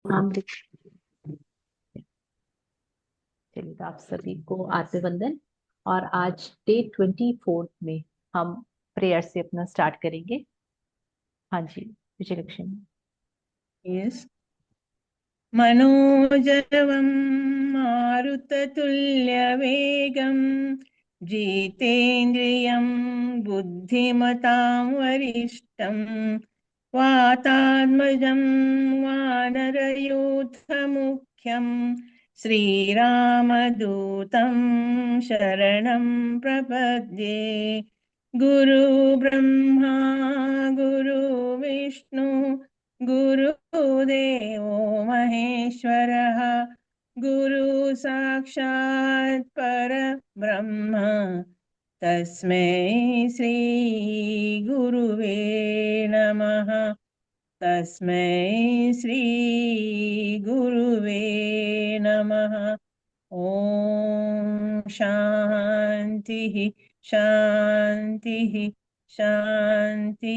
नाम लिख। चलिए, तो आप सभी को आते वंदन। और आज डे 24 में हम प्रेयर से अपना स्टार्ट करेंगे। हाँ जी, विजयलक्ष्मी। यस। मनोजवं मारुततुल्यवेगं जितेन्द्रियं बुद्धिमतां वरिष्ठं वातात्मजं वानरयूथमुख्यं श्रीरामदूतं शरणं प्रपद्ये। गुरुब्रह्मा गुरुविष्णु गुरुदेवो महेश्वरः गुरु साक्षात् परब्रह्म तस्मै श्री गुरुवे नमः। तस्मै श्री गुरुवे नमः। ओम शांति शांति शांति।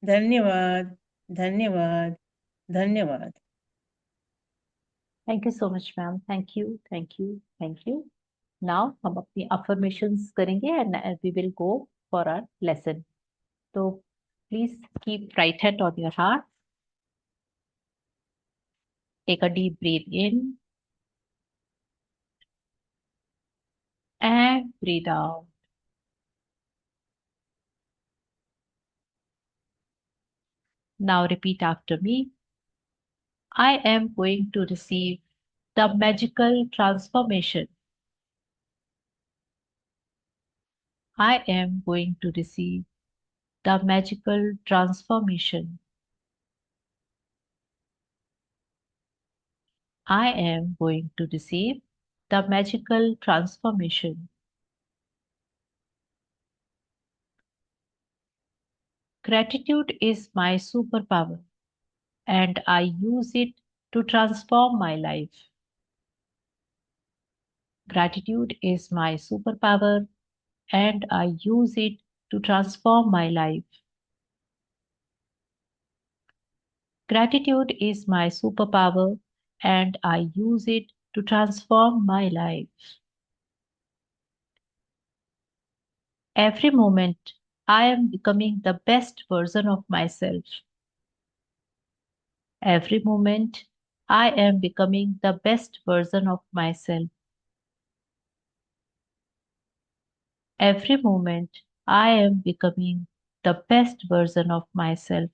धन्यवाद धन्यवाद धन्यवाद। Thank you so much ma'am. Thank you, thank you, thank you. Now हम अपनी अफर्मेशंस करेंगे and we will go for our lesson. तो please keep right hand on your heart. Take a deep breath in and breathe out. Now repeat after me. I am going to receive the magical transformation. I am going to receive the magical transformation. I am going to receive the magical transformation. Gratitude is my superpower and I use it to transform my life. Gratitude is my superpower and I use it to transform my life. Gratitude is my superpower and I use it to transform my life. Every moment, I am becoming the best version of myself. Every moment, I am becoming the best version of myself. Every moment, I am becoming the best version of myself.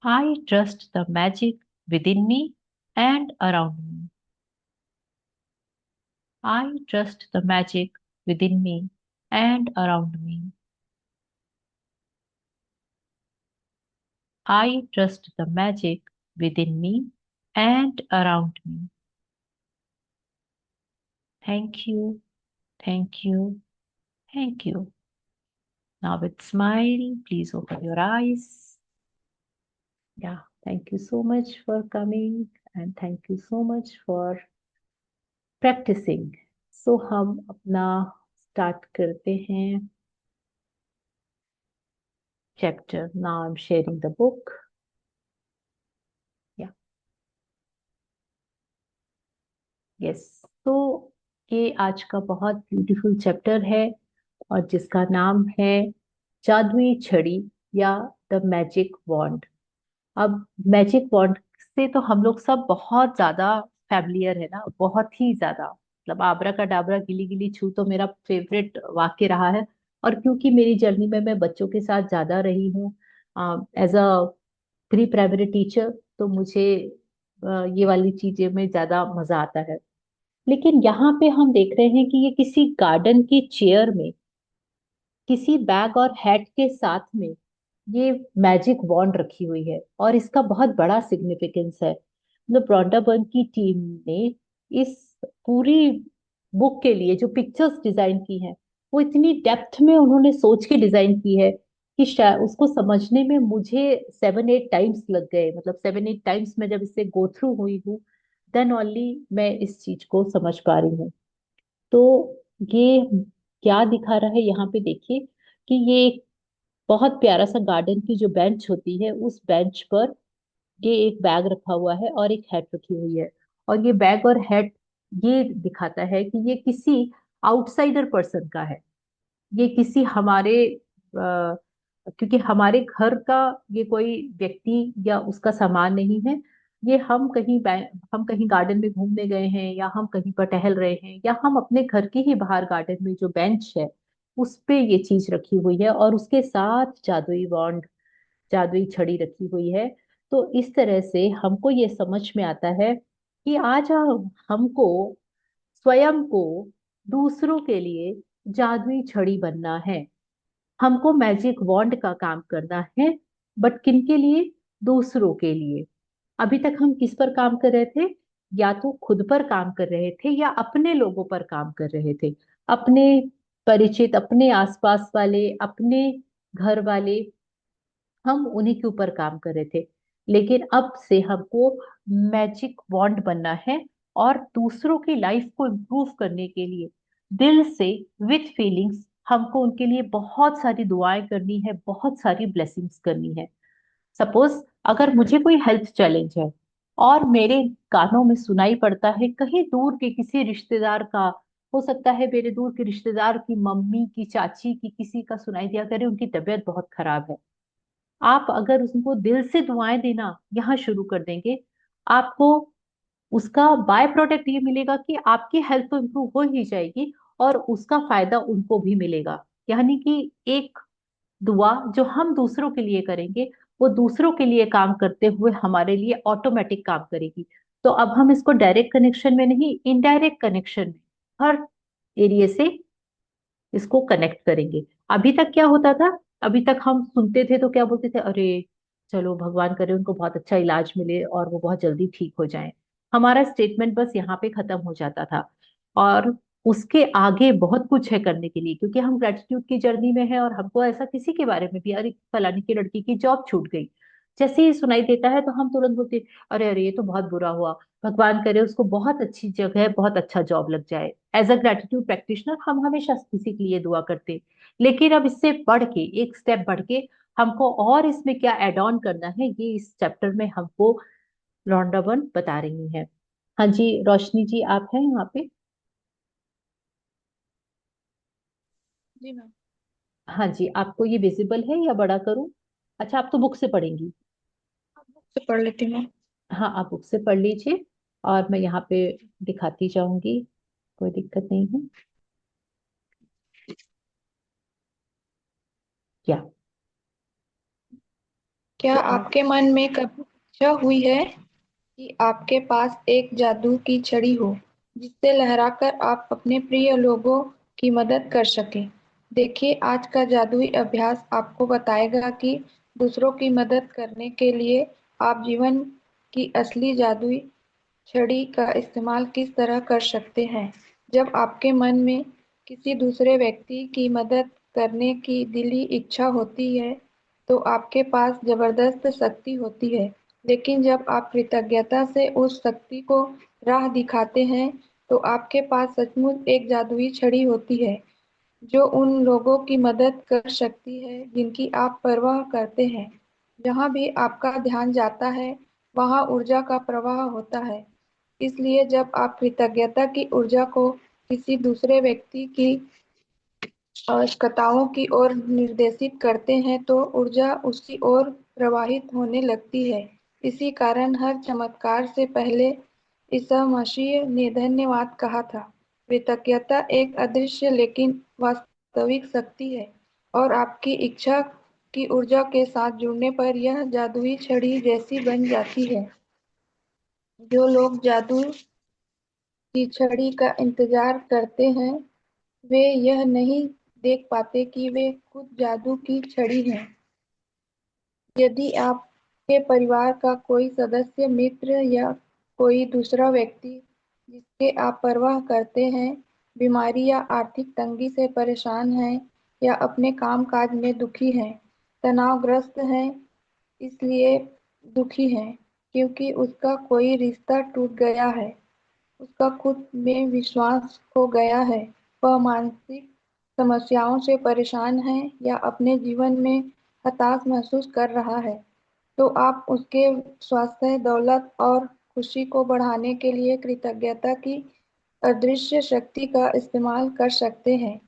I trust the magic within me and around me. I trust the magic within me and around me. I trust the magic within me and around me. Thank you, thank you, thank you. Now with smile, please open your eyes. Yeah, thank you so much for coming and thank you so much for practicing. So हम अपना start करते हैं chapter. Now I'm sharing the book. Yeah, yes. तो ये आज का बहुत beautiful chapter है और जिसका नाम है जादुई छड़ी या द मैजिक वॉन्ड। अब मैजिक वॉन्ड से तो हम लोग सब बहुत ज्यादा फैमिलियर है ना, बहुत ही ज्यादा। मतलब आबरा का डाबरा गिली गिली छू तो मेरा फेवरेट वाक्य रहा है। और क्योंकि मेरी जर्नी में मैं बच्चों के साथ ज्यादा रही हूँ as a pre primary teacher, तो मुझे ये वाली चीजें में ज्यादा मजा आता है। लेकिन यहाँ पे हम देख रहे हैं कि ये किसी गार्डन की चेयर में किसी बैग और हैट के साथ में ये मैजिक वॉन्ड रखी हुई है और इसका बहुत बड़ा सिग्निफिकेंस है। मतलब ब्रॉन्डा बर्न की टीम ने इस पूरी बुक के लिए जो पिक्चर्स डिजाइन की हैं वो इतनी डेप्थ में उन्होंने सोच के डिजाइन की है कि शायद उसको समझने में मुझे 7-8 टाइम्स लग गए। मतलब 7-8 टाइम्स मैं जब इससे गो थ्रू हुई हूँ देन ओनली मैं इस चीज को समझ पा रही हूँ। तो ये क्या दिखा रहा है यहाँ पे देखिए कि ये बहुत प्यारा सा गार्डन की जो बेंच होती है, उस बेंच पर ये एक बैग रखा हुआ है और एक हैट रखी हुई है। और ये बैग और हैट ये दिखाता है कि ये किसी आउटसाइडर पर्सन का है। ये किसी हमारे क्योंकि हमारे घर का ये कोई व्यक्ति या उसका सामान नहीं है। ये हम कहीं गार्डन में घूमने गए हैं, या हम कहीं पर टहल रहे हैं, या हम अपने घर के ही बाहर गार्डन में जो बेंच है उस पे ये चीज रखी हुई है, और उसके साथ जादुई वॉन्ड, जादुई छड़ी रखी हुई है। तो इस तरह से हमको ये समझ में आता है कि आज हमको स्वयं को दूसरों के लिए जादुई छड़ी बनना है। हमको मैजिक वॉन्ड का काम करना है, बट किनके लिए? दूसरों के लिए। अभी तक हम किस पर काम कर रहे थे? या तो खुद पर काम कर रहे थे, या अपने लोगों पर काम कर रहे थे। अपने परिचित, अपने आसपास वाले, अपने घर वाले, हम उन्हीं के ऊपर काम कर रहे थे। लेकिन अब से हमको मैजिक वॉन्ड बनना है, और दूसरों की लाइफ को इम्प्रूव करने के लिए दिल से, विथ फीलिंग्स, हमको उनके लिए बहुत सारी दुआएं करनी है, बहुत सारी ब्लेसिंग्स करनी है। सपोज अगर मुझे कोई हेल्थ चैलेंज है और मेरे कानों में सुनाई पड़ता है कहीं दूर के किसी रिश्तेदार का, हो सकता है मेरे दूर के रिश्तेदार की मम्मी की, चाची की, किसी का सुनाई दिया करे उनकी तबीयत बहुत खराब है, आप अगर उनको दिल से दुआएं देना यहाँ शुरू कर देंगे, आपको उसका बाय प्रोडक्ट ये मिलेगा कि आपकी हेल्थ तो इम्प्रूव हो ही जाएगी, और उसका फायदा उनको भी मिलेगा। यानी कि एक दुआ जो हम दूसरों के लिए करेंगे, वो दूसरों के लिए काम करते हुए हमारे लिए ऑटोमेटिक काम करेगी। तो अब हम इसको डायरेक्ट कनेक्शन में नहीं, इनडायरेक्ट कनेक्शन में हर एरिया से इसको कनेक्ट करेंगे। अभी तक क्या होता था? अभी तक हम सुनते थे तो क्या बोलते थे, अरे चलो भगवान करे उनको बहुत अच्छा इलाज मिले और वो बहुत जल्दी ठीक हो जाएं। हमारा स्टेटमेंट बस यहाँ पे खत्म हो जाता था। और उसके आगे बहुत कुछ है करने के लिए, क्योंकि हम ग्रेटिट्यूड की जर्नी में है, और हमको ऐसा किसी के बारे में भी, अरे फलानी की लड़की की जॉब छूट गई, जैसे ही सुनाई देता है तो हम तुरंत बोलते हैं, अरे अरे ये तो बहुत बुरा हुआ, भगवान करे उसको बहुत अच्छी जगह, बहुत अच्छा जॉब लग जाए। एज अ ग्रेटिट्यूड प्रैक्टिशनर हम हमेशा किसी के लिए दुआ करते। लेकिन अब इससे बढ़ के, एक स्टेप बढ़ के, हमको और इसमें क्या एड ऑन करना है, ये इस चैप्टर में हमको रॉन्डावन बता रही है। हाँ जी, रोशनी जी आप हैं यहाँ पे? जी मैम। हाँ जी, आपको ये विजिबल है या बड़ा करूं? अच्छा, आप तो बुक से पढ़ेंगी। आप बुक से पढ़ लेती हूँ। हाँ, आप बुक से पढ़ लीजिए, और मैं यहाँ पे दिखाती जाऊंगी, कोई दिक्कत नहीं है। क्या? क्या तो आप, आपके मन में कभी इच्छा हुई है कि आपके पास एक जादू की छड़ी हो जिससे लहराकर आप अपने प्रिय लोगों की मदद कर सकें? देखिए, आज का जादुई अभ्यास आपको बताएगा कि दूसरों की मदद करने के लिए आप जीवन की असली जादुई छड़ी का इस्तेमाल किस तरह कर सकते हैं। जब आपके मन में किसी दूसरे व्यक्ति की मदद करने की दिली इच्छा होती है, तो आपके पास जबरदस्त शक्ति होती है। लेकिन जब आप कृतज्ञता से उस शक्ति को राह दिखाते हैं, तो आपके पास सचमुच एक जादुई छड़ी होती है जो उन लोगों की मदद कर सकती है जिनकी आप परवाह करते हैं। जहाँ भी आपका ध्यान जाता है, वहाँ ऊर्जा का प्रवाह होता है। इसलिए जब आप कृतज्ञता की ऊर्जा को किसी दूसरे व्यक्ति की आवश्यकताओं की ओर निर्देशित करते हैं, तो ऊर्जा उसकी ओर प्रवाहित होने लगती है। इसी कारण हर चमत्कार से पहले ईसा मसीह ने धन्यवाद कहा था। कृतज्ञता एक अदृश्य लेकिन वास्तविक शक्ति है, और आपकी इच्छा की ऊर्जा के साथ जुड़ने पर यह जादुई छड़ी जैसी बन जाती है। जो लोग जादू की छड़ी का इंतजार करते हैं, वे यह नहीं देख पाते कि वे खुद जादू की छड़ी हैं। यदि आपके परिवार का कोई सदस्य, मित्र या कोई दूसरा व्यक्ति जिसके आप परवाह करते हैं, बीमारी या आर्थिक तंगी से परेशान है, या अपने काम-काज में दुखी हैं, तनावग्रस्त हैं, इसलिए दुखी हैं क्योंकि उसका कोई रिश्ता टूट गया है, उसका खुद में विश्वास खो गया है, वह मानसिक समस्याओं से परेशान है, या अपने जीवन में हताश महसूस कर रहा है, तो आप उसके स्वास्थ्य, दौलत और खुशी को बढ़ाने के लिए कृतज्ञता की अदृश्य शक्ति का इस्तेमाल कर सकते हैं।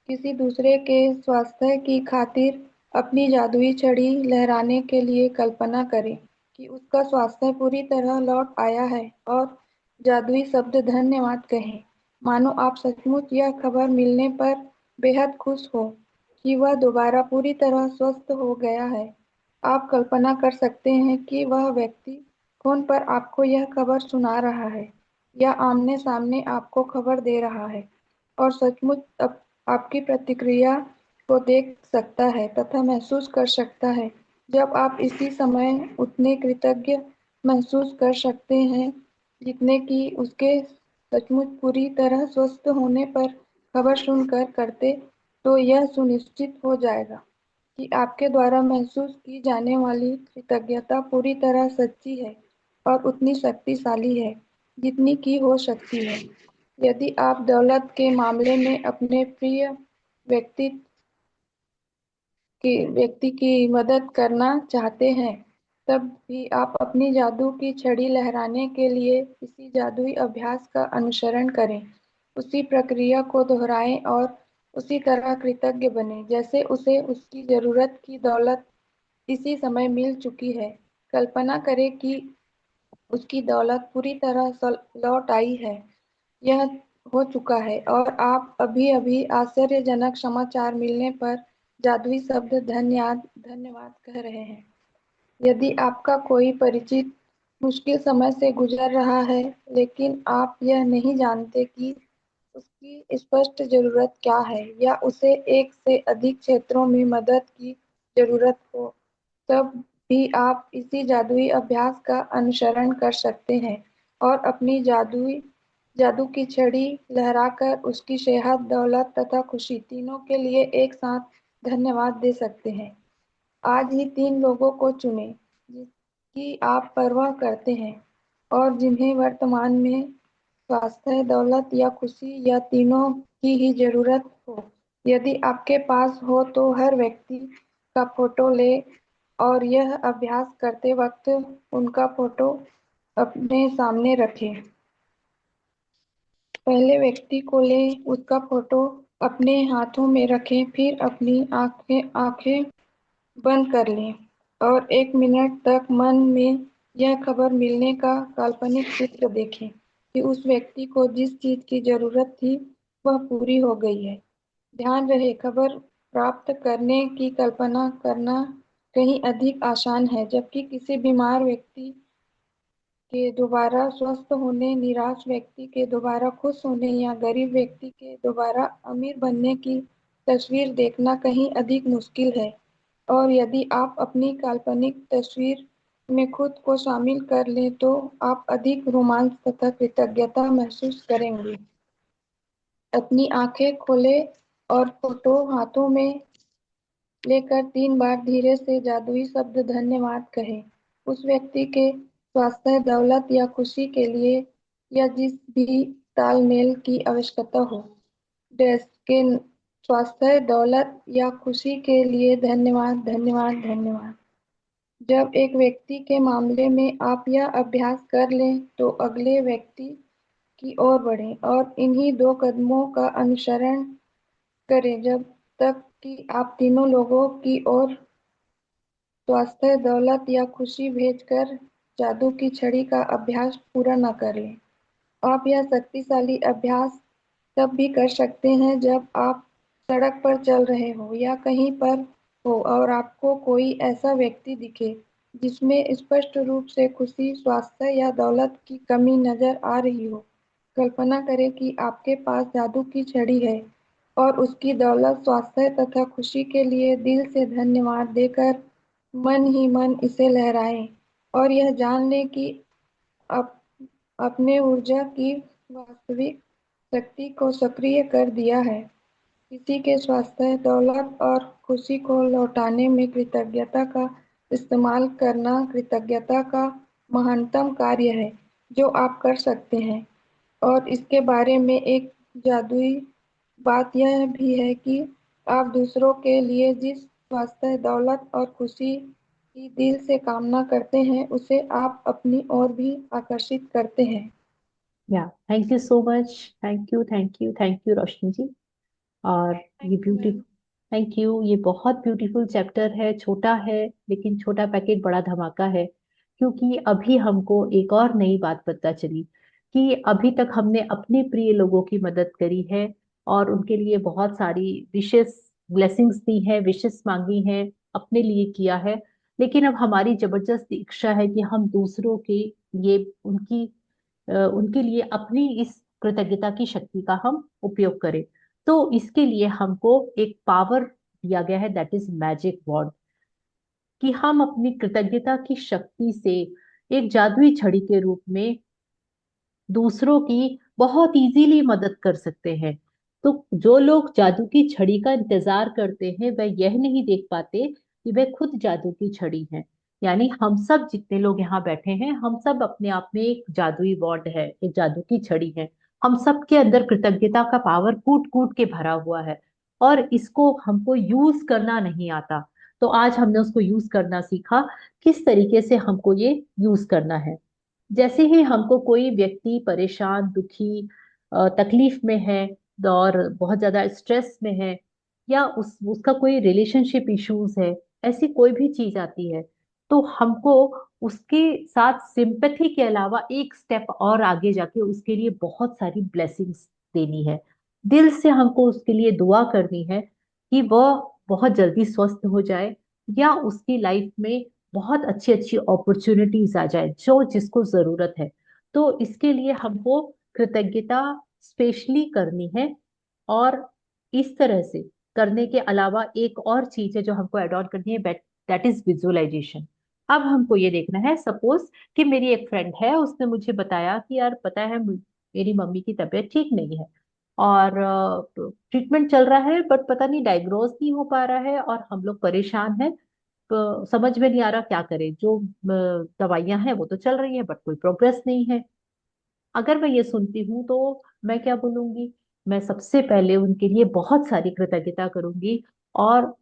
किसी दूसरे के स्वास्थ्य की खातिर अपनी जादुई छड़ी लहराने के लिए कल्पना करें कि उसका स्वास्थ्य पूरी तरह लौट आया है और जादुई शब्द धन्यवाद कहें। मानो आप सचमुच यह खबर मिलने पर बेहद खुश हो कि वह दोबारा पूरी तरह स्वस्थ हो गया है। आप कल्पना कर सकते हैं कि वह व्यक्ति फोन पर आपको यह खबर सुना रहा है या आमने-सामने आपको खबर दे रहा है और सचमुच आपकी प्रतिक्रिया को देख सकता है तथा महसूस कर सकता है। जब आप इसी समय उतने कृतज्ञ महसूस कर सकते हैं जितने कि उसके सचमुच पूरी तरह स्वस्थ होने पर खबर सुनकर करते, तो यह सुनिश्चित हो जाएगा कि आपके द्वारा महसूस की जाने वाली कृतज्ञता पूरी तरह सच्ची है और उतनी शक्तिशाली है जितनी की हो सकती है। यदि आप दौलत के मामले में अपने प्रिय व्यक्ति व्यक्ति की मदद करना चाहते हैं, तब भी आप अपनी जादू की छड़ी लहराने के लिए इसी जादुई अभ्यास का अनुसरण करें। उसी प्रक्रिया को दोहराएं और उसी तरह कृतज्ञ बनें जैसे उसे उसकी जरूरत की दौलत इसी समय मिल चुकी है। कल्पना करें कि उसकी दौलत पूरी तरह लौट आई है। यह हो चुका है और आप अभी-अभी आश्चर्यजनक समाचार मिलने पर जादुई शब्द धन्यवाद कह रहे हैं। यदि आपका कोई परिचित मुश्किल समय से गुजर रहा है, लेकिन आप यह नहीं जानते कि उसकी स्पष्ट ज़रूरत क्या है या उसे एक से अधिक क्षेत्रों में मदद की ज़रूरत हो, तब भी आप इसी जादुई अभ्यास का अनुसरण कर सकते हैं और अपनी जादू की छड़ी लहराकर उसकी सेहत, दौलत तथा खुशी तीनों के लिए एक साथ धन्यवाद दे सकते हैं। आज ही 3 लोगों को चुनें जिसकी आप परवाह करते हैं और जिन्हें वर्तमान में स्वास्थ्य, दौलत या खुशी या तीनों की ही ज़रूरत हो। यदि आपके पास हो तो हर व्यक्ति का फ़ोटो लें और यह अभ्यास करते वक़्त उनका फ़ोटो अपने सामने रखें। पहले व्यक्ति को लें, उसका फ़ोटो अपने हाथों में रखें, फिर अपनी आँखें बंद कर लें और 1 मिनट तक मन में यह खबर मिलने का काल्पनिक चित्र देखें कि उस व्यक्ति को जिस चीज़ की ज़रूरत थी, वह पूरी हो गई है। ध्यान रहे, खबर प्राप्त करने की कल्पना करना कहीं अधिक आसान है, जबकि किसी बीमार व्यक्ति के दोबारा स्वस्थ होने, निराश व्यक्ति के दोबारा खुश होने या गरीब व्यक्ति के दोबारा अमीर बनने की तस्वीर देखना कहीं अधिक मुश्किल है। और यदि आप अपनी काल्पनिक तस्वीर में खुद को शामिल कर लें, तो आप अधिक रोमांच तथा कृतज्ञता महसूस करेंगे। अपनी आँखें खोलें और फ़ोटो हाथों में लेकर 3 बार धीरे से जादुई शब्द धन्यवाद कहें। उस व्यक्ति के स्वास्थ्य, दौलत या खुशी के लिए या जिस भी तालमेल की आवश्यकता हो। के स्वास्थ्य, दौलत या खुशी के लिए धन्यवाद, धन्यवाद, धन्यवाद। जब एक व्यक्ति के मामले में आप यह अभ्यास कर लें, तो अगले व्यक्ति की ओर बढ़ें और इन्हीं 2 कदमों का अनुसरण करें जब तक कि आप तीनों लोगों की ओर स्वास्थ्य, दौलत या खुशी भेजकर जादू की छड़ी का अभ्यास पूरा न कर लें। आप यह शक्तिशाली अभ्यास तब भी कर सकते हैं जब आप सड़क पर चल रहे हो या कहीं पर हो और आपको कोई ऐसा व्यक्ति दिखे जिसमें स्पष्ट रूप से खुशी, स्वास्थ्य या दौलत की कमी नजर आ रही हो। कल्पना करें कि आपके पास जादू की छड़ी है और उसकी दौलत, स्वास्थ्य तथा खुशी के लिए दिल से धन्यवाद देकर मन ही मन इसे लहराएं और यह जान लें कि आप अपने ऊर्जा की वास्तविक शक्ति को सक्रिय कर दिया है। किसी के स्वास्थ्य, दौलत और खुशी को लौटाने में कृतज्ञता का इस्तेमाल करना कृतज्ञता का महानतम कार्य है जो आप कर सकते हैं। और इसके बारे में एक जादुई बात यह भी है कि आप दूसरों के लिए जिस वास्ते दौलत और खुशी की दिल से कामना करते हैं, उसे आप अपनी ओर भी आकर्षित करते हैं। Yeah thank you so much. Thank you, thank you, thank you Roshni ji. और ये thank you beautiful, ma'am. Thank you, ये बहुत ब्यूटीफुल चैप्टर है। छोटा है लेकिन छोटा पैकेट बड़ा धमाका है, क्योंकि अभी हमको एक और नई बात पता चली कि अभी तक हमने अपने प्रिय लोगों की मदद करी है और उनके लिए बहुत सारी विशेष ब्लेसिंग्स दी है, विशेष मांगी है, अपने लिए किया है। लेकिन अब हमारी जबरदस्त इच्छा है कि हम दूसरों के लिए उनके लिए अपनी इस कृतज्ञता की शक्ति का हम उपयोग करें। तो इसके लिए हमको एक पावर दिया गया है, दैट इज मैजिक वॉर्ड, कि हम अपनी कृतज्ञता की शक्ति से एक जादुई छड़ी के रूप में दूसरों की बहुत इजीली मदद कर सकते हैं। तो जो लोग जादू की छड़ी का इंतजार करते हैं वह यह नहीं देख पाते कि वह खुद जादू की छड़ी है। यानी हम सब जितने लोग यहाँ बैठे हैं, हम सब अपने आप में एक जादुई वॉर्ड है, एक जादू की छड़ी है। हम सब के अंदर कृतज्ञता का पावर कूट कूट के भरा हुआ है और इसको हमको यूज करना नहीं आता। तो आज हमने उसको यूज करना सीखा। किस तरीके से हमको ये यूज करना है? जैसे ही हमको कोई व्यक्ति परेशान, दुखी, तकलीफ में है और बहुत ज्यादा स्ट्रेस में है, या उसका कोई रिलेशनशिप इश्यूज है, ऐसी कोई भी चीज आती है, तो हमको उसके साथ सिंपैथी के अलावा एक स्टेप और आगे जाके उसके लिए बहुत सारी ब्लेसिंग्स देनी है। दिल से हमको उसके लिए दुआ करनी है कि वह बहुत जल्दी स्वस्थ हो जाए, या उसकी लाइफ में बहुत अच्छी अच्छी अपॉर्चुनिटीज आ जाए जो जिसको जरूरत है। तो इसके लिए हमको कृतज्ञता स्पेशली करनी है। और इस तरह से करने के अलावा एक और चीज है जो हमको एड ऑन करनी है, दैट इज विजुअलाइजेशन। अब हमको ये देखना है, सपोज कि मेरी एक फ्रेंड है, उसने मुझे बताया कि यार पता है मेरी मम्मी की तबीयत ठीक नहीं है और ट्रीटमेंट चल रहा है, बट पता नहीं डायग्नोज नहीं हो पा रहा है और हम लोग परेशान हैं। तो समझ में नहीं आ रहा क्या करें। जो दवाइयां हैं वो तो चल रही हैं बट कोई प्रोग्रेस नहीं है। अगर मैं ये सुनती हूँ तो मैं क्या बोलूंगी? मैं सबसे पहले उनके लिए बहुत सारी कृतज्ञता करूंगी और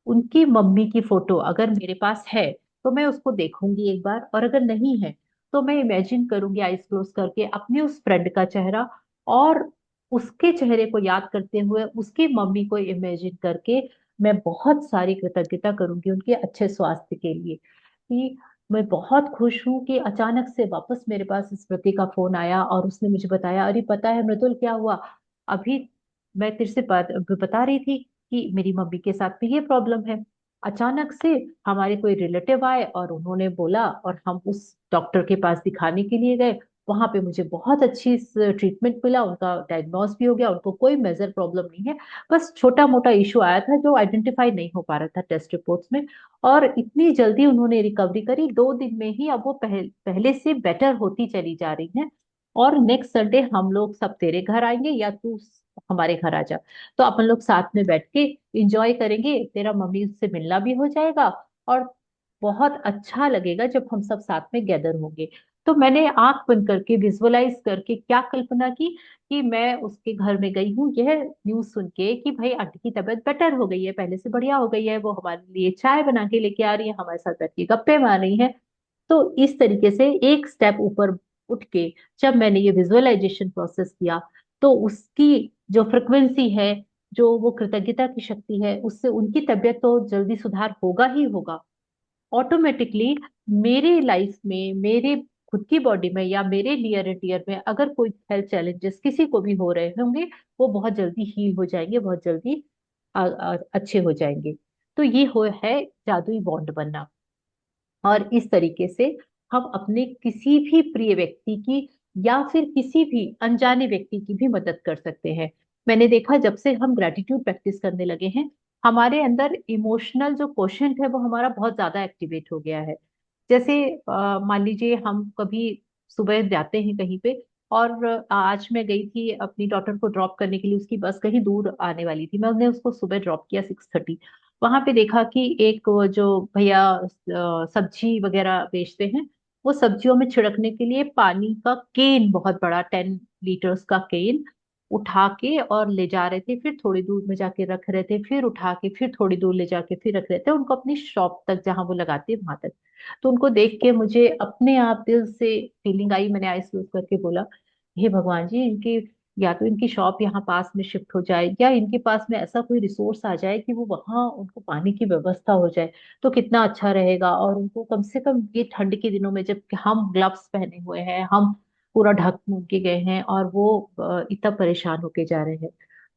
उनकी मम्मी की फोटो अगर मेरे पास है तो मैं उसको देखूंगी एक बार, और अगर नहीं है तो मैं इमेजिन करूंगी आईज क्लोज करके अपने उस फ्रेंड का चेहरा, और उसके चेहरे को याद करते हुए उसकी मम्मी को इमेजिन करके मैं बहुत सारी कृतज्ञता करूंगी उनके अच्छे स्वास्थ्य के लिए। कि मैं बहुत खुश हूँ कि अचानक से वापस मेरे पास स्मृति का फोन आया और उसने मुझे बताया, अरे पता है मृदुल क्या हुआ, अभी मैं तेरे से बता रही थी कि मेरी मम्मी के साथ भी ये प्रॉब्लम है। अचानक से हमारे कोई रिलेटिव आए और उन्होंने बोला और हम उस डॉक्टर के पास दिखाने के लिए गए। वहां पे मुझे बहुत अच्छी ट्रीटमेंट मिला, उनका डायग्नोस भी हो गया, उनको कोई मेजर प्रॉब्लम नहीं है। बस छोटा मोटा इशू आया था जो आइडेंटिफाई नहीं हो पा रहा था टेस्ट रिपोर्ट्स में। और इतनी जल्दी उन्होंने रिकवरी करी, 2 दिन में ही अब वो पहले से बेटर होती चली जा रही है। और नेक्स्ट संडे हम लोग सब तेरे घर आएंगे या तू हमारे घर आ जा, तो अपन लोग साथ में बैठ के इंजॉय करेंगे, तेरा मम्मी से मिलना भी हो जाएगा और बहुत अच्छा लगेगा जब हम सब साथ में गैदर होंगे। तो मैंने आंख बंद करके विजुअलाइज करके क्या कल्पना की कि मैं उसके घर में गई हूँ, यह न्यूज सुन के कि भाई आंटी की तबीयत बेटर हो गई है, पहले से बढ़िया हो गई है, वो हमारे लिए चाय बना के लेके आ रही है, हमारे साथ बैठ के गप्पे मार रही है। तो इस तरीके से एक स्टेप ऊपर उठ के जब मैंने ये विजुअलाइजेशन प्रोसेस किया, तो उसकी जो फ्रिक्वेंसी है, जो वो कृतज्ञता की शक्ति है, उससे उनकी तबीयत तो जल्दी सुधार होगा ही होगा। ऑटोमेटिकली मेरे लाइफ में, मेरे खुद की बॉडी में या मेरे नियर एंड डियर में अगर कोई हेल्थ चैलेंजेस किसी को भी हो रहे होंगे, वो बहुत जल्दी हील हो जाएंगे, बहुत जल्दी अच्छे हो जाएंगे। तो ये है जादुई बॉन्ड बनना। और इस तरीके से हम अपने किसी भी प्रिय व्यक्ति की या फिर किसी भी अनजाने व्यक्ति की भी मदद कर सकते हैं। मैंने देखा जब से हम ग्रेटिट्यूड प्रैक्टिस करने लगे हैं, हमारे अंदर इमोशनल जो क्वोशंट है वो हमारा बहुत ज्यादा एक्टिवेट हो गया है। जैसे मान लीजिए हम कभी सुबह जाते हैं कहीं पे, और आज मैं गई थी अपनी डॉटर को ड्रॉप करने के लिए, उसकी बस कहीं दूर आने वाली थी, मैंने उसको सुबह ड्रॉप किया 6:30। वहां पे देखा कि एक वो जो भैया सब्जी वगैरह बेचते हैं, वो सब्जियों में छिड़कने के लिए पानी का केन, बहुत बड़ा 10 लीटर्स का केन, उठा के और ले जा रहे थे, फिर थोड़ी दूर में जाके रख रहे थे, फिर उठा के फिर थोड़ी दूर ले जाके फिर रख रहे थे उनको अपनी शॉप तक जहां वो लगाते हैं वहां तक। तो उनको देख के मुझे अपने आप दिल से फीलिंग आई, मैंने आईज क्लोज करके बोला, हे भगवान जी, इनकी या तो इनकी शॉप यहाँ पास में शिफ्ट हो जाए, या इनके पास में ऐसा कोई रिसोर्स आ जाए कि वो वहां उनको पानी की व्यवस्था हो जाए तो कितना अच्छा रहेगा। और उनको कम से कम ये ठंड के दिनों में, जब हम ग्लव्स पहने हुए हैं, हम पूरा ढक के गए हैं और वो इतना परेशान होके जा रहे हैं।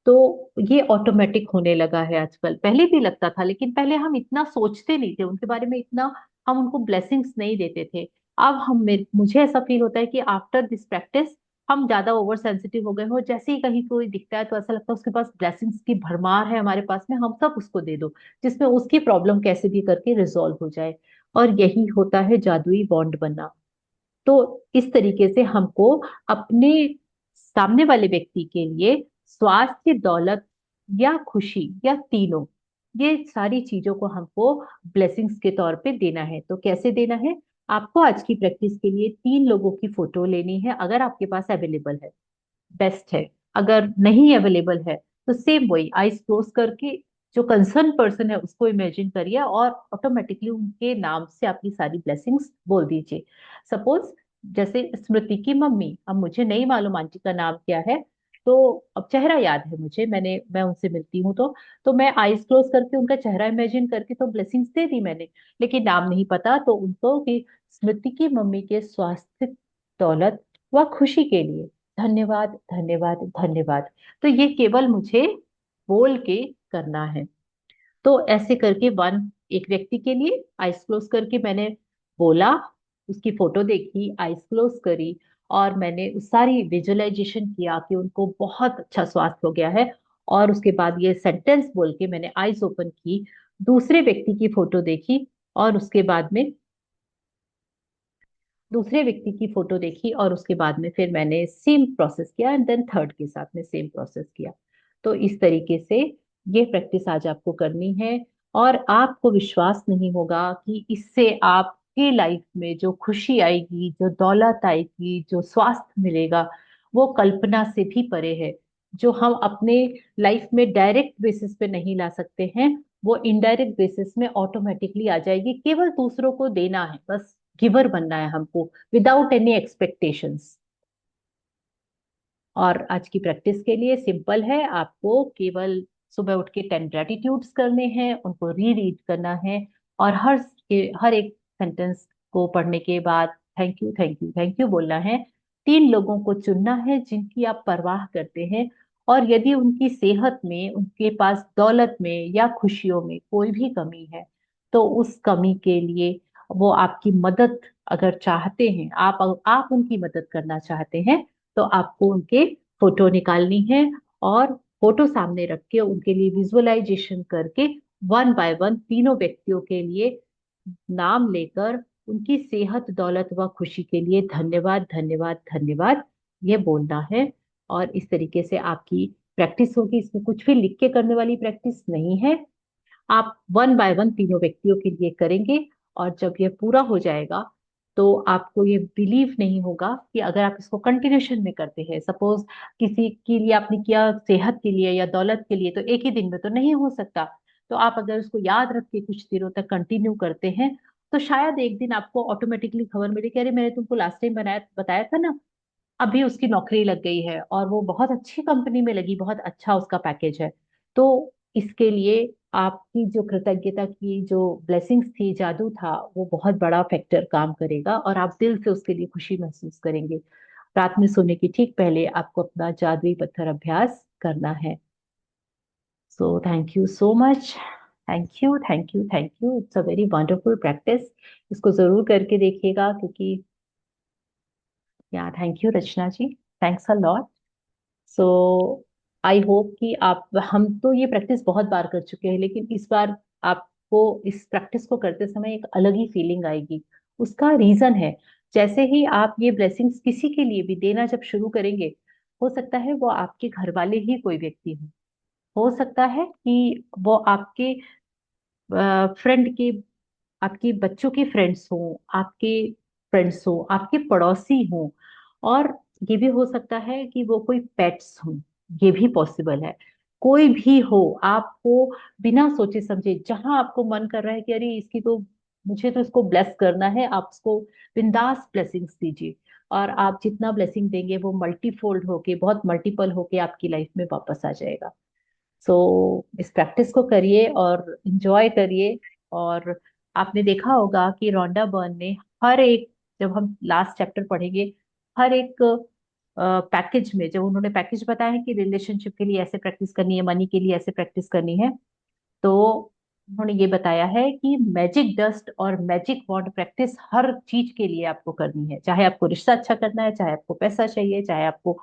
तो ये ऑटोमेटिक होने लगा है आजकल, पहले भी लगता था लेकिन पहले हम इतना सोचते नहीं थे उनके बारे में, इतना हम उनको ब्लेसिंग्स नहीं देते थे। अब मुझे ऐसा फील होता है कि आफ्टर दिस प्रैक्टिस हम ज्यादा ओवर सेंसिटिव हो गए हो, जैसे ही कहीं कोई दिखता है तो ऐसा लगता है उसके पास ब्लेसिंग्स की भरमार है हमारे पास में, हम सब उसको दे दो, जिसमें उसकी प्रॉब्लम कैसे भी करके रिजॉल्व हो जाए। और यही होता है जादुई बॉन्ड बनना। तो इस तरीके से हमको अपने सामने वाले व्यक्ति के लिए स्वास्थ्य, दौलत या खुशी या तीनों, ये सारी चीजों को हमको ब्लेसिंग्स के तौर पे देना है। तो कैसे देना है? आपको आज की प्रैक्टिस के लिए 3 लोगों की फोटो लेनी है, अगर आपके पास अवेलेबल है बेस्ट है, अगर नहीं अवेलेबल है तो सेम वही आईज क्लोज करके जो कंसर्न पर्सन है उसको इमेजिन करिए और ऑटोमेटिकली उनके नाम से आपकी सारी ब्लेसिंग्स बोल दीजिए। सपोज जैसे स्मृति की मम्मी, अब मुझे नहीं मालूम आंटी का नाम क्या है, तो अब चेहरा याद है मुझे, मैं उनसे मिलती हूँ तो मैं आईज क्लोज करके उनका चेहरा इमेजिन करके तो ब्लेसिंग्स दे दी मैंने, लेकिन नाम नहीं पता तो उनको कि स्मृति की मम्मी के स्वास्थ्य, दौलत व खुशी के लिए धन्यवाद, धन्यवाद, धन्यवाद। तो ये केवल मुझे बोल के करना है। तो ऐसे करके एक व्यक्ति के लिए आईज क्लोज करके मैंने बोला, उसकी फोटो देखी, आईज क्लोज करी, और मैंने उस सारी विजुअलाइजेशन किया कि उनको बहुत अच्छा स्वास्थ्य हो गया है। और उसके बाद ये सेंटेंस बोल के मैंने आईज ओपन की, दूसरे व्यक्ति की फोटो देखी, और उसके बाद में दूसरे व्यक्ति की फोटो देखी, और उसके बाद में फिर मैंने सेम प्रोसेस किया एंड देन थर्ड के साथ में सेम प्रोसेस किया। तो इस तरीके से ये प्रैक्टिस आज आपको करनी है। और आपको विश्वास नहीं होगा कि इससे आपके लाइफ में जो खुशी आएगी, जो दौलत आएगी, जो स्वास्थ्य मिलेगा, वो कल्पना से भी परे है। जो हम अपने लाइफ में डायरेक्ट बेसिस पे नहीं ला सकते हैं, वो इनडायरेक्ट बेसिस में ऑटोमेटिकली आ जाएगी। केवल दूसरों को देना है, बस गिवर बनना है हमको, विदाउट एनी एक्सपेक्टेशंस। और आज की प्रैक्टिस के लिए सिंपल है, आपको केवल सुबह उठ के 10 ग्रेटिट्यूड्स करने हैं, उनको री रीड करना है, और हर एक सेंटेंस को पढ़ने के बाद thank you, thank you, thank you बोलना है। 3 लोगों को चुनना है जिनकी आप परवाह करते हैं, और यदि उनकी सेहत में, उनके पास दौलत में या खुशियों में कोई भी कमी है, तो उस कमी के लिए वो आपकी मदद अगर चाहते हैं, आप उनकी मदद करना चाहते हैं, तो आपको उनके फोटो निकालनी है, और फोटो सामने रख के उनके लिए विजुअलाइजेशन करके वन बाय वन तीनों व्यक्तियों के लिए नाम लेकर उनकी सेहत, दौलत व खुशी के लिए धन्यवाद, धन्यवाद, धन्यवाद, ये बोलना है। और इस तरीके से आपकी प्रैक्टिस होगी, इसमें कुछ भी लिख के करने वाली प्रैक्टिस नहीं है। आप वन बाय वन तीनों व्यक्तियों के लिए करेंगे, और जब ये पूरा हो जाएगा तो आपको ये बिलीव नहीं होगा कि अगर आप इसको कंटिन्यूशन में करते हैं, सपोज किसी के लिए आपने किया सेहत के लिए या दौलत के लिए, तो एक ही दिन में तो नहीं हो सकता। तो आप अगर उसको याद रख के कुछ दिनों तक कंटिन्यू करते हैं, तो शायद एक दिन आपको ऑटोमेटिकली खबर मिले कि अरे मैंने तुमको लास्ट टाइम बताया था ना, अभी उसकी नौकरी लग गई है और वो बहुत अच्छी कंपनी में लगी, बहुत अच्छा उसका पैकेज है। तो इसके लिए आपकी जो कृतज्ञता की जो ब्लेसिंग्स थी, जादू था, वो बहुत बड़ा फैक्टर काम करेगा, और आप दिल से उसके लिए खुशी महसूस करेंगे। रात में सोने के ठीक पहले आपको अपना जादुई पत्थर अभ्यास करना है। So thank you so much, thank you, thank you, thank you, it's a very wonderful practice. इसको जरूर करके देखिएगा, क्योंकि या thank you Rachna ji, thanks a lot. So I hope कि आप, हम तो ये प्रैक्टिस बहुत बार कर चुके हैं, लेकिन इस बार आपको इस प्रैक्टिस को करते समय एक अलग ही फीलिंग आएगी। उसका रीजन है, जैसे ही आप ये ब्लेसिंग्स किसी के लिए भी देना जब शुरू करेंगे, हो सकता है वो आपके घर वाले ही कोई व्यक्ति हो सकता है कि वो आपके फ्रेंड के, आपके बच्चों के फ्रेंड्स हों, आपके फ्रेंड्स हों, आपके पड़ोसी हों, और ये भी हो सकता है कि वो कोई पेट्स हों, ये भी पॉसिबल है। कोई भी हो, आपको बिना सोचे समझे जहां आपको मन कर रहा है कि अरे इसकी तो, मुझे तो इसको ब्लेस करना है, आप उसको बिंदास ब्लेसिंग्स दीजिए। और आप जितना ब्लेसिंग देंगे वो मल्टीफोल्ड होके, बहुत मल्टीपल होके आपकी लाइफ में वापस आ जाएगा। सो इस प्रैक्टिस को करिए और इंजॉय करिए। और आपने देखा होगा कि रोंडा बर्न ने हर एक, जब हम लास्ट चैप्टर पढ़ेंगे, हर एक पैकेज में, जब उन्होंने पैकेज बताया है कि रिलेशनशिप के लिए ऐसे प्रैक्टिस करनी है, मनी के लिए ऐसे प्रैक्टिस करनी है, तो उन्होंने ये बताया है कि मैजिक डस्ट और मैजिक वॉन्ड प्रैक्टिस हर चीज के लिए आपको करनी है। चाहे आपको रिश्ता अच्छा करना है, चाहे आपको पैसा चाहिए, चाहे आपको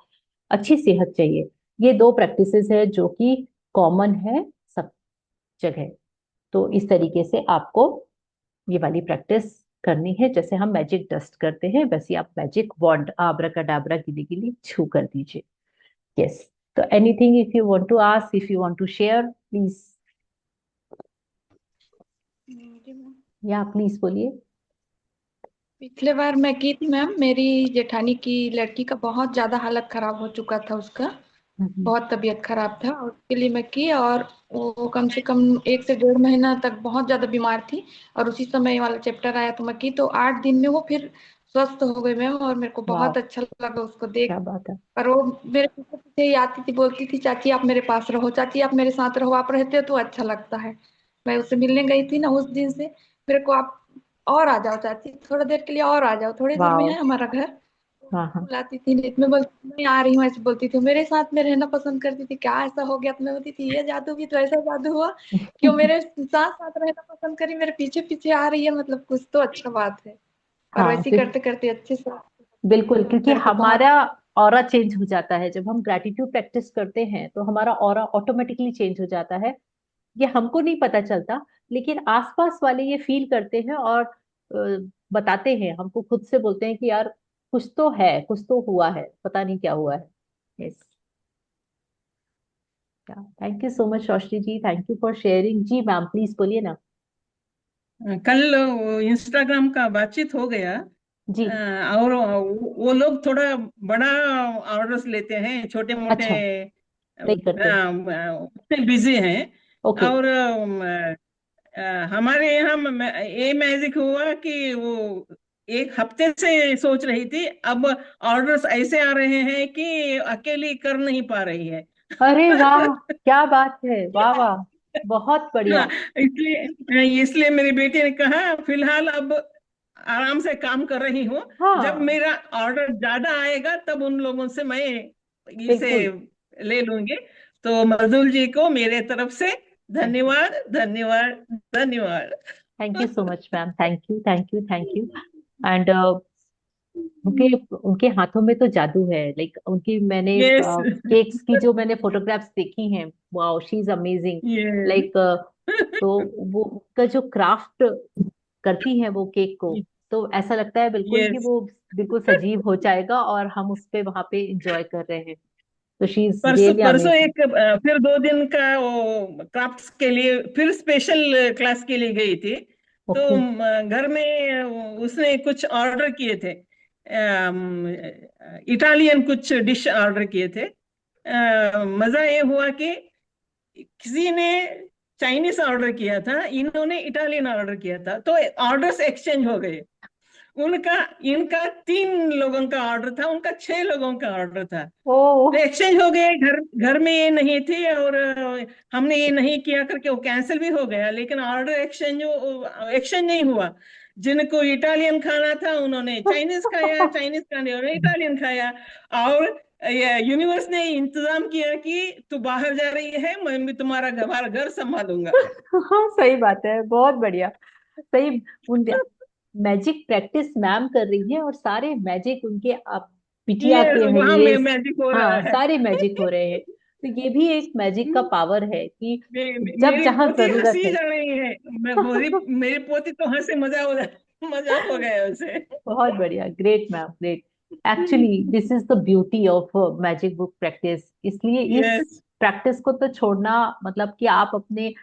अच्छी सेहत चाहिए, ये दो प्रैक्टिसेस है जो कि कॉमन है सब जगह। तो इस तरीके से आपको ये वाली प्रैक्टिस करनी है। जैसे हम मैजिक डस्ट करते हैं, वैसे आप मैजिक वॉन्ड आब्राकाडाब्रा गिली गिली छू कर दीजिए। यस। तो anything if you want to ask, if you want to share, please. जी मैम। या प्लीज बोलिए। पिछले बार मैं की थी मैम, मेरी जेठानी की लड़की का बहुत ज्यादा हालत खराब हो चुका था उसका, हम्म। बहुत तबीयत खराब था, और उसके लिए मैं की, और वो कम से कम 1 से 1.5 महीना तक बहुत ज्यादा बीमार थी। और उसी समय ये वाला चैप्टर आया तो मैं की, तो 8 दिन में वो फिर स्वस्थ हो गई मैम, और मेरे को वाह, बहुत अच्छा लगा उसको देख। क्या बात है। और वो मेरे पीछे पीछे ही आती थी, बोलती थी चाची आप मेरे पास रहो, चाची आप मेरे साथ रहो, आप रहते हो तो अच्छा लगता है। मैं उससे मिलने गई थी ना उस दिन से, मेरे को आप और आ जाओ चाची, थोड़ा देर के लिए और आ जाओ, थोड़ी दूर में वाह। है हमारा घर। तो हाँ मुझे हाँ। बुलाती थी, नहीं मैं बोलती मैं आ रही हूँ, ऐसे बोलती थी, मेरे साथ में रहना पसंद करती थी। क्या ऐसा हो गया? तो मैं बोलती थी ये जादू भी तो ऐसा जादू हुआ कि वो मेरे साथ साथ रहना पसंद करी, मेरे पीछे पीछे आ रही है, मतलब कुछ तो अच्छा बात है। और हाँ वैसे ही फिर, करते करते अच्छे से बिल्कुल, क्योंकि मेरे को हमारा बहुत। ऑरा चेंज हो जाता है जब हम ग्रेटिट्यूड प्रैक्टिस करते हैं, तो हमारा ऑरा ऑटोमेटिकली चेंज हो जाता है। ये हमको नहीं पता चलता, लेकिन आसपास वाले ये फील करते हैं और बताते हैं हमको, खुद से बोलते हैं कि यार कुछ तो है, कुछ तो हुआ है, पता नहीं क्या हुआ है। Yes. Thank you so much Roshni ji, thank you for sharing. जी मैम प्लीज बोलिए ना। कल इंस्टाग्राम का बातचीत हो गया। जी। और वो लोग थोड़ा बड़ा ऑर्डर्स लेते हैं, छोटे मोटे अच्छा, नहीं करते। बिजी हैं। ओके। और हमारे यहाँ ये मैजिक हुआ कि वो एक हफ्ते से सोच रही थी, अब ऑर्डर्स ऐसे आ रहे हैं कि अकेली कर नहीं पा रही है। अरे वाह, क्या बात है, वाह वाह, बहुत हाँ, बढ़िया। इसलिए इसलिए मेरी बेटी ने कहा फिलहाल अब आराम से काम कर रही हूँ। जब हाँ मेरा ऑर्डर ज्यादा आएगा तब उन लोगों से मैं इसे बिल्कुल। ले लूंगी। तो मजदूर जी को मेरे तरफ से धन्यवाद, धन्यवाद, धन्यवाद। Thank you so much ma'am, thank you thank you thank you. And उनके उनके हाथों में तो जादू है। लाइक उनकी मैंने यस, केक्स की जो मैंने फोटोग्राफ्स देखी हैं, wow she is amazing. Yes, like तो वो उसका जो क्राफ्ट करती हैं वो केक को, तो ऐसा लगता है बिल्कुल कि यस। वो बिल्कुल सजीव हो जाएगा और हम उस पे वहां पे इंजॉय कर रहे हैं। तो शी इज परसों रियली परसों अमेजिंग। एक फिर 2 दिन का वो क्राफ्ट्स के लिए फिर स्पेशल क्लास के लिए गई थी। तो ओके। घर में उसने कुछ ऑर्डर किए थे, इटालियन कुछ डिश ऑर्डर किए थे। मजा ये हुआ कि किसी ने चाइनीज ऑर्डर किया था, इन्होंने इटालियन ऑर्डर किया था, तो ऑर्डर्स एक्सचेंज हो गए। उनका इनका 3 लोगों का ऑर्डर था, उनका 6 लोगों का ऑर्डर था। ओ। तो एक्सचेंज हो गए। घर घर में ये नहीं थी, और हमने ये नहीं किया करके वो कैंसिल भी हो गया, लेकिन ऑर्डर एक्सचेंज नहीं हुआ। जिनको इटालियन खाना था उन्होंने चाइनीज खाया, चाइनीज खाने उन्होंने इटालियन खाया। और यूनिवर्स ने इंतजाम किया कि तू बाहर जा रही है, मैं भी हमारा घर संभालूंगा। हाँ सही बात है, बहुत बढ़िया। सही। उन मैजिक प्रैक्टिस मैम कर रही है और सारे मैजिक उनके आप बिटिया ये के हैं वहां ये। में मैजिक हो रहा हाँ है। सारे मैजिक हो रहे हैं। तो ये भी एक मैजिक का पावर है कि जब मेरी जहां पोती जरूरत हंसी है। जा रही है। मेरी पोती तो हंसे मजाक हो गया उसे। बहुत बढ़िया, great ma'am, great. Actually this is the beauty of magic book practice. इसलिए इस यस, प्रैक्टिस को तो छोड़ना, मतलब कि आप अपने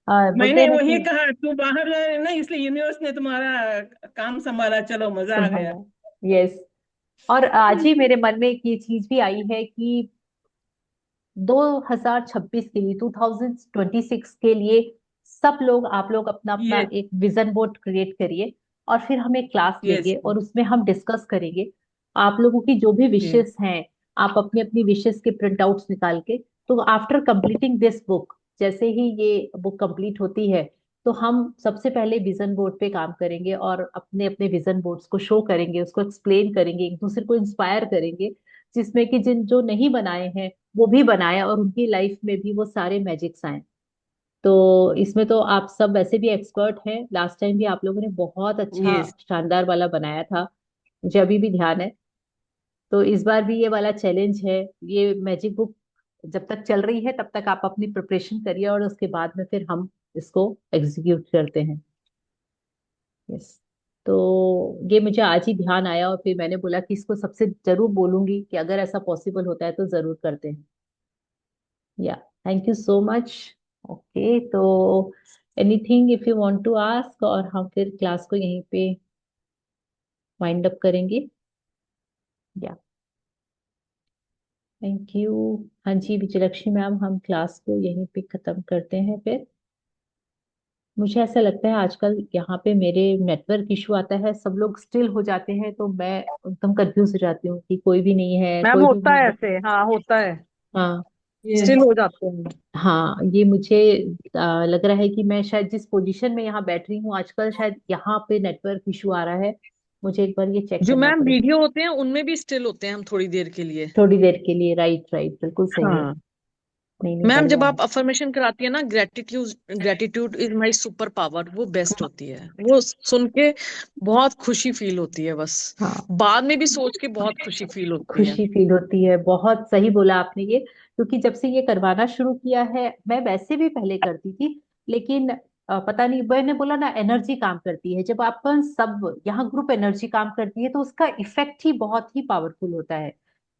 बोलते हैं मैंने ना वही कि कहा तू बाहर जा रही है ना, इसलिए यूनिवर्स ने तुम्हारा काम संभाला, चलो मजा आ गया। संभालना। यस। और आज ही मेरे मन में एक ये चीज भी आई है कि 2026 के लिए, 2026 के लिए सब लोग, आप लोग अपना अपना यस एक विजन बोर्ड क्रिएट करिए और फिर हम एक क्लास यस लेंगे और उसमें हम डिस्कस करेंगे आप लोगों की जो भी यस विशेष हैं। आप अपनी अपनी विशेष के प्रिंट आउट्स निकाल के, तो आफ्टर कंप्लीटिंग दिस बुक, जैसे ही ये बुक कंप्लीट होती है, तो हम सबसे पहले विजन बोर्ड पे काम करेंगे और अपने अपने विजन बोर्ड्स को शो करेंगे, उसको एक्सप्लेन करेंगे, एक दूसरे को इंस्पायर करेंगे, जिसमें कि जिन जो नहीं बनाए हैं वो भी बनाए और उनकी लाइफ में भी वो सारे मैजिक्स आए। तो इसमें तो आप सब वैसे भी एक्सपर्ट हैं, लास्ट टाइम भी आप लोगों ने बहुत अच्छा यस शानदार वाला बनाया था, मुझे अभी भी ध्यान है। तो इस बार भी ये वाला चैलेंज है, ये मैजिक बुक जब तक चल रही है तब तक आप अपनी प्रिपरेशन करिए और उसके बाद में फिर हम इसको एग्जीक्यूट करते हैं। यस। तो ये मुझे आज ही ध्यान आया और फिर मैंने बोला कि इसको सबसे जरूर बोलूंगी कि अगर ऐसा पॉसिबल होता है तो जरूर करते हैं। Yeah, thank you so much. Okay, तो anything if you want to ask, और हम फिर क्लास को यहीं पे वाइंड अप करेंगे। या, थैंक यू। हाँ जी विजयलक्ष्मी मैम, हम क्लास को यहीं पे खत्म करते हैं फिर। मुझे ऐसा लगता है आजकल यहाँ पे मेरे नेटवर्क इशू आता है, सब लोग स्टिल हो जाते हैं, तो मैं एकदम कंफ्यूज हो जाती हूँ कि कोई भी नहीं है, मैम कोई भी होता है नहीं। ऐसे, हाँ होता है, हाँ। स्टिल यस हो जाते हैं। हाँ, ये मुझे लग रहा है कि मैं शायद जिस पोजीशन में यहाँ बैठ रही हूँ आजकल, शायद यहाँ पे नेटवर्क इशू आ रहा है। मुझे एक बार ये चेक जो करना मैम पड़ेगा। वीडियो होते हैं उनमें भी स्टिल होते हैं हम थोड़ी देर के लिए। थोड़ी देर के लिए, राइट राइट, बिल्कुल सही है। हाँ नहीं नहीं, मैम, जब बढ़िया है। आप अफर्मेशन कराती है ना, gratitude gratitude is my super power, वो बेस्ट होती है। वो सुन के बहुत खुशी फील होती है, बस हाँ, बाद में भी सोच के बहुत खुशी फील होती है। खुशी फील होती है, बहुत सही बोला आपने ये। क्योंकि जब से ये करवाना शुरू किया है, मैं वैसे भी पहले करती थी, लेकिन पता नहीं, मैंने बोला ना, एनर्जी काम करती है, जब अपन सब यहाँ ग्रुप एनर्जी काम करती है तो उसका इफेक्ट ही बहुत ही पावरफुल होता है।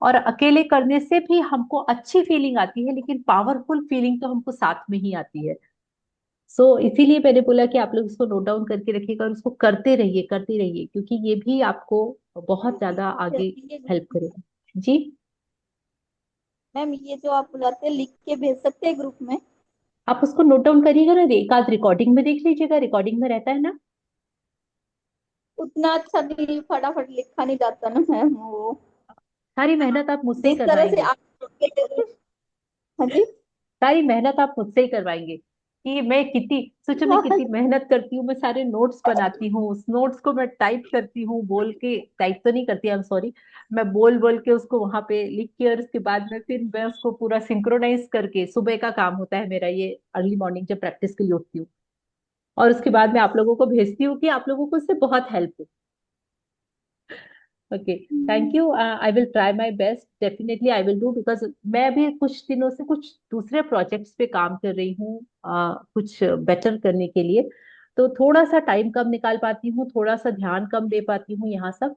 और अकेले करने से भी हमको अच्छी फीलिंग आती है, लेकिन पावरफुल फीलिंग तो हमको साथ में ही आती है। सो इसीलिए मैंने बोला कि आप लोग इसको नोट डाउन करके रखिएगा और उसको करते रहिए, क्योंकि ये भी आपको बहुत ज्यादा आगे ये हेल्प करेगा। जी। मैम, ये जो आप बुलाते हैं लिख के भेज सकते हैं ग्रुप में? आप उसको नोट डाउन करिएगा ना, एक आध रिकॉर्डिंग में देख लीजिएगा, रिकॉर्डिंग में रहता है ना। उतना अच्छा भी फटाफट लिखा नहीं जाता ना मैम, वो सारी मेहनत आप मुझसे ही जिस तरह से करवाएंगे। आप। हाँ जी। सारी मेहनत आप मुझसे ही करवाएंगे कि मैं कितनी, सोचो मैं कितनी मेहनत करती हूँ, मैं सारे नोट्स बनाती हूँ, उस नोट्स को मैं टाइप करती हूँ, बोल के, टाइप तो नहीं करती, आई एम सॉरी, मैं बोल बोल के उसको वहां पे लिख के, और उसके बाद में फिर मैं उसको पूरा सिंक्रोनाइज करके, सुबह का काम होता है मेरा ये, अर्ली मॉर्निंग जब प्रैक्टिस के लिए उठती हूँ, और उसके बाद में आप लोगों को भेजती हूँ कि आप लोगों को इससे बहुत हेल्प हो। Okay, thank you. I will try my best, definitely I will do, because मैं अभी कुछ दिनों से कुछ दूसरे प्रोजेक्ट्स पे काम कर रही हूँ, कुछ बेटर करने के लिए, तो थोड़ा सा टाइम कम निकाल पाती हूँ, थोड़ा सा ध्यान कम दे पाती हूँ यहाँ सब।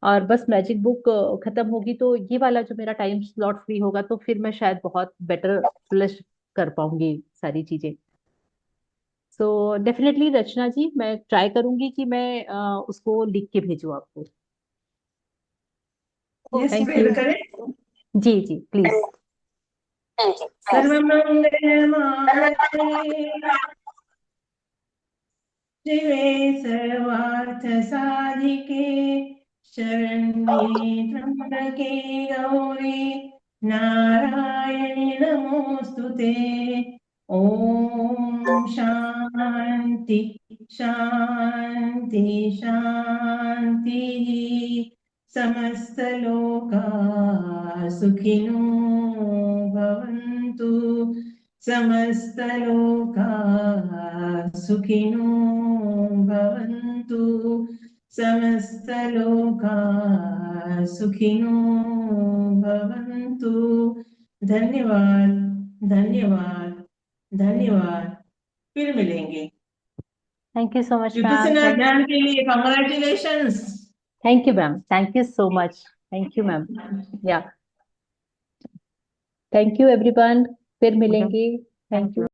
और बस मैजिक बुक खत्म होगी तो ये वाला जो मेरा टाइम स्लॉट फ्री होगा, तो फिर मैं शायद बहुत बेटर फ्लश कर पाऊंगी सारी चीजें। सो डेफिनेटली रचना जी, मैं ट्राई करूंगी कि मैं उसको लिख के भेजूँ आपको। यस थैंक फिर यू। करें। जी जी, प्लीज। सर्वमंगल मांगल्ये शिवे सर्वार्थ साधिके शरण्ये त्र्यंबके गौरी नारायणि नमोस्तुते। ओम शांति शांति शांति। समस्त लोका सुखिनो भवन्तु। समस्त लोका सुखिनो भवन्तु। समस्त लोका सुखिनो भवन्तु। धन्यवाद धन्यवाद धन्यवाद। फिर मिलेंगे। Thank you so much ma'am, Vipassana ज्ञान के लिए congratulations. Thank you ma'am, thank you so much, thank you ma'am. या, थैंक यू एवरीवन, फिर मिलेंगे। Thank you.